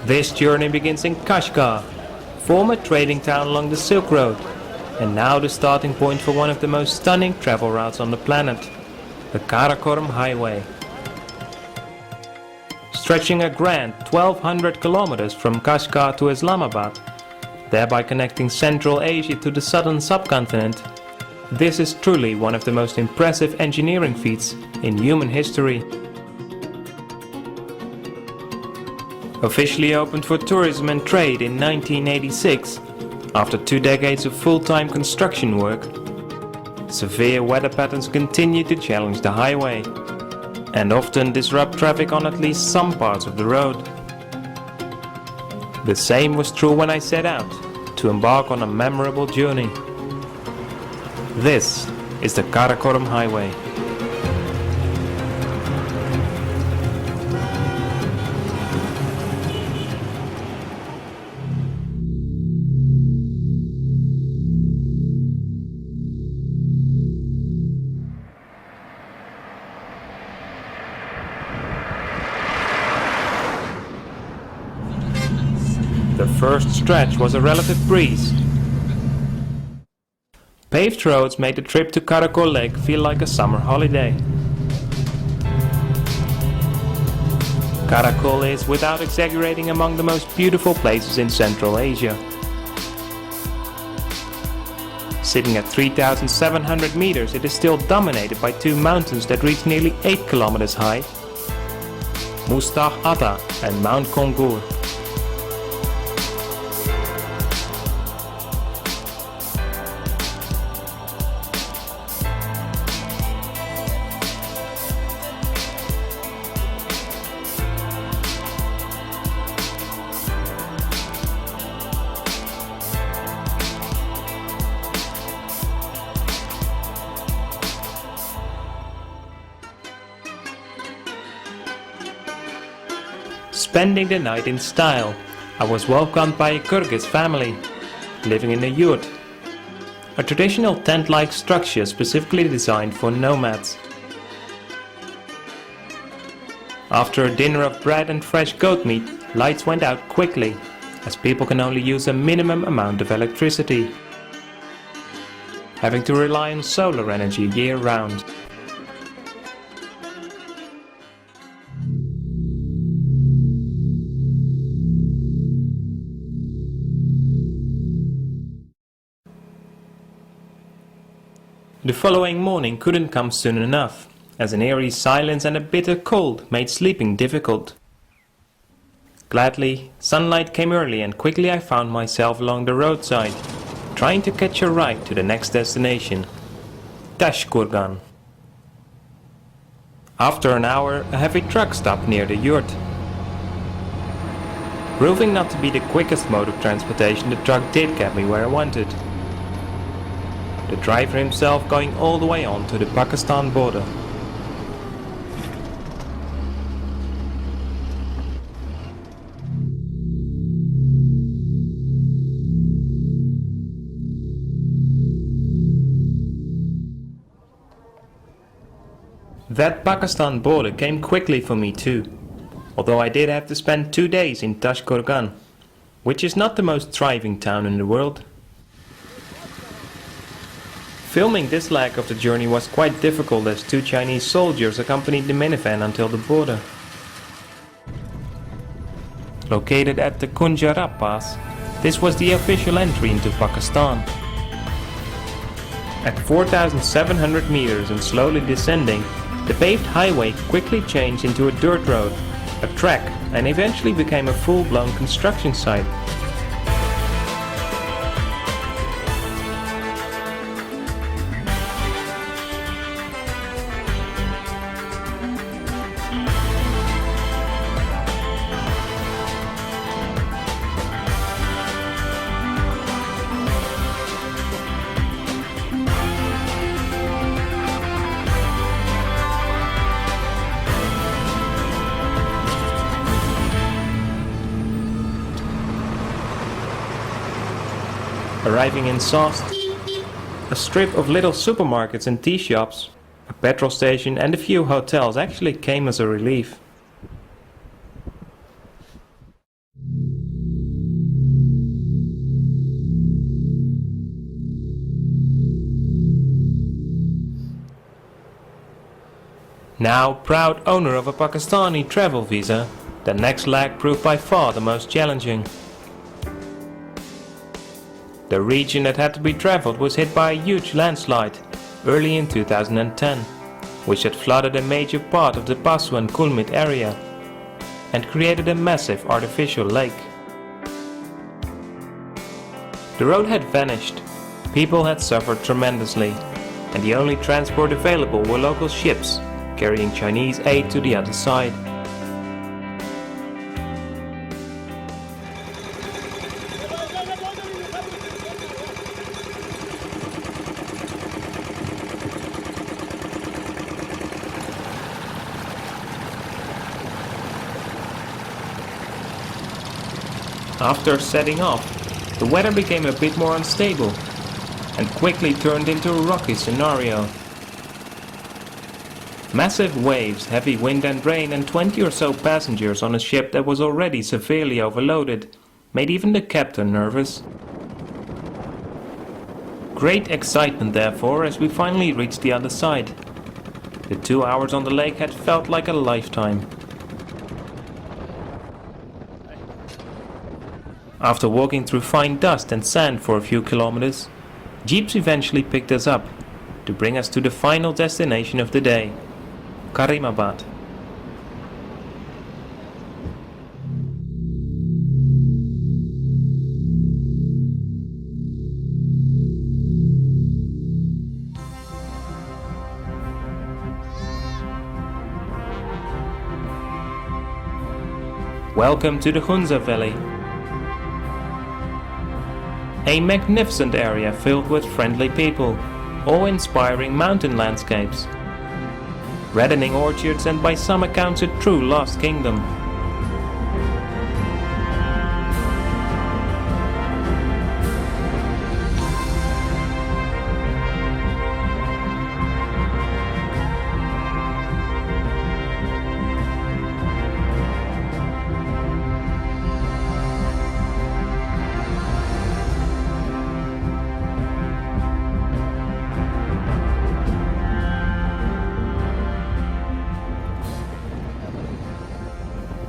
This journey begins in Kashgar, former trading town along the Silk Road, and now the starting point for one of the most stunning travel routes on the planet, the Karakoram Highway. Stretching a grand 1200 kilometers from Kashgar to Islamabad, thereby connecting Central Asia to the southern subcontinent, this is truly one of the most impressive engineering feats in human history. Officially opened for tourism and trade in 1986, after 2 decades of full-time construction work, severe weather patterns continue to challenge the highway and often disrupt traffic on at least some parts of the road. The same was true when I set out to embark on a memorable journey. This is the Karakoram Highway. The first stretch was a relative breeze. Paved roads made the trip to Karakol Lake feel like a summer holiday. Karakol is, without exaggerating, among the most beautiful places in Central Asia. Sitting at 3,700 meters, it is still dominated by 2 mountains that reach nearly 8 kilometers high, Mustagh Atta and Mount Kongur. Spending the night in style, I was welcomed by a Kyrgyz family living in a yurt, a traditional tent-like structure specifically designed for nomads. After a dinner of bread and fresh goat meat, lights went out quickly, as people can only use a minimum amount of electricity, having to rely on solar energy year-round. The following morning couldn't come soon enough, as an eerie silence and a bitter cold made sleeping difficult. Gladly, sunlight came early and quickly I found myself along the roadside, trying to catch a ride to the next destination, Tashkurgan. After an hour, a heavy truck stopped near the yurt. Proving not to be the quickest mode of transportation, the truck did get me where I wanted. The driver himself going all the way on to the Pakistan border. That Pakistan border came quickly for me too, although I did have to spend 2 days in Tashkurgan, which is not the most thriving town in the world. Filming this leg of the journey was quite difficult, as 2 Chinese soldiers accompanied the minivan until the border. Located at the Kunjarab Pass, this was the official entry into Pakistan. At 4,700 meters and slowly descending, the paved highway quickly changed into a dirt road, a track, and eventually became a full-blown construction site. Arriving in Sost, a strip of little supermarkets and tea shops, a petrol station and a few hotels actually came as a relief. Now proud owner of a Pakistani travel visa, the next leg proved by far the most challenging. The region that had to be traveled was hit by a huge landslide early in 2010, which had flooded a major part of the Pasu and Kulmit area and created a massive artificial lake. The road had vanished, people had suffered tremendously, and the only transport available were local ships carrying Chinese aid to the other side. After setting off, the weather became a bit more unstable and quickly turned into a rocky scenario. Massive waves, heavy wind and rain, and 20 or so passengers on a ship that was already severely overloaded made even the captain nervous. Great excitement therefore as we finally reached the other side. The 2 hours on the lake had felt like a lifetime. After walking through fine dust and sand for a few kilometers, jeeps eventually picked us up to bring us to the final destination of the day, Karimabad. Welcome to the Hunza Valley. A magnificent area filled with friendly people, awe-inspiring mountain landscapes, reddening orchards, and by some accounts a true lost kingdom.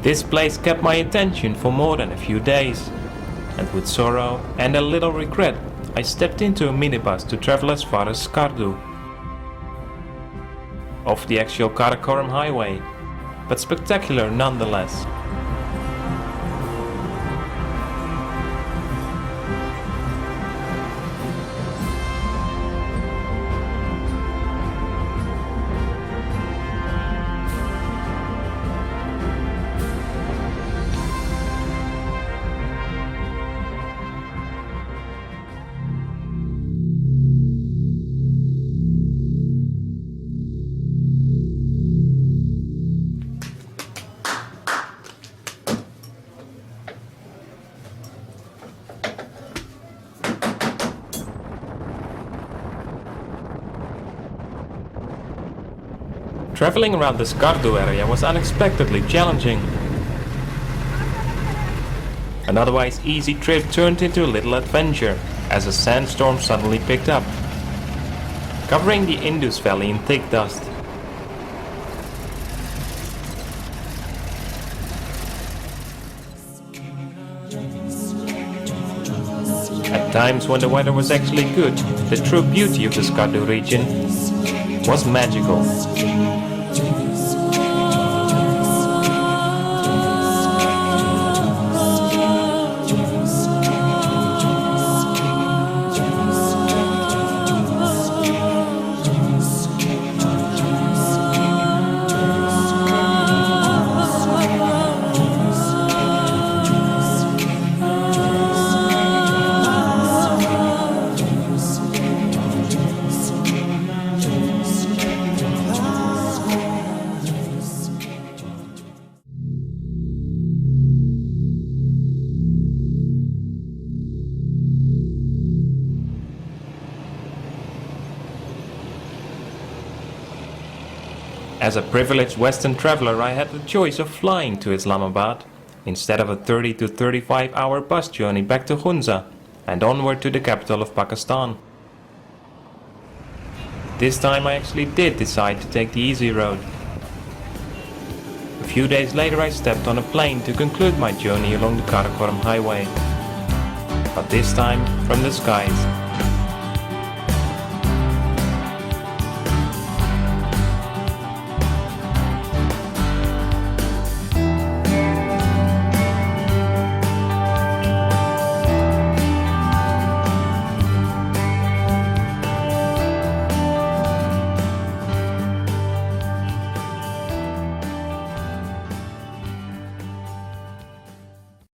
This place kept my attention for more than a few days, and with sorrow and a little regret I stepped into a minibus to travel as far as Skardu, off the actual Karakoram highway, but spectacular nonetheless. Traveling around the Skardu area was unexpectedly challenging. An otherwise easy trip turned into a little adventure as a sandstorm suddenly picked up, covering the Indus Valley in thick dust. At times when the weather was actually good, the true beauty of the Skardu region was magical. As a privileged Western traveler, I had the choice of flying to Islamabad instead of a 30 to 35 hour bus journey back to Hunza and onward to the capital of Pakistan. This time I actually did decide to take the easy road A few days later I stepped on a plane to conclude my journey along the Karakoram highway. But this time from the skies.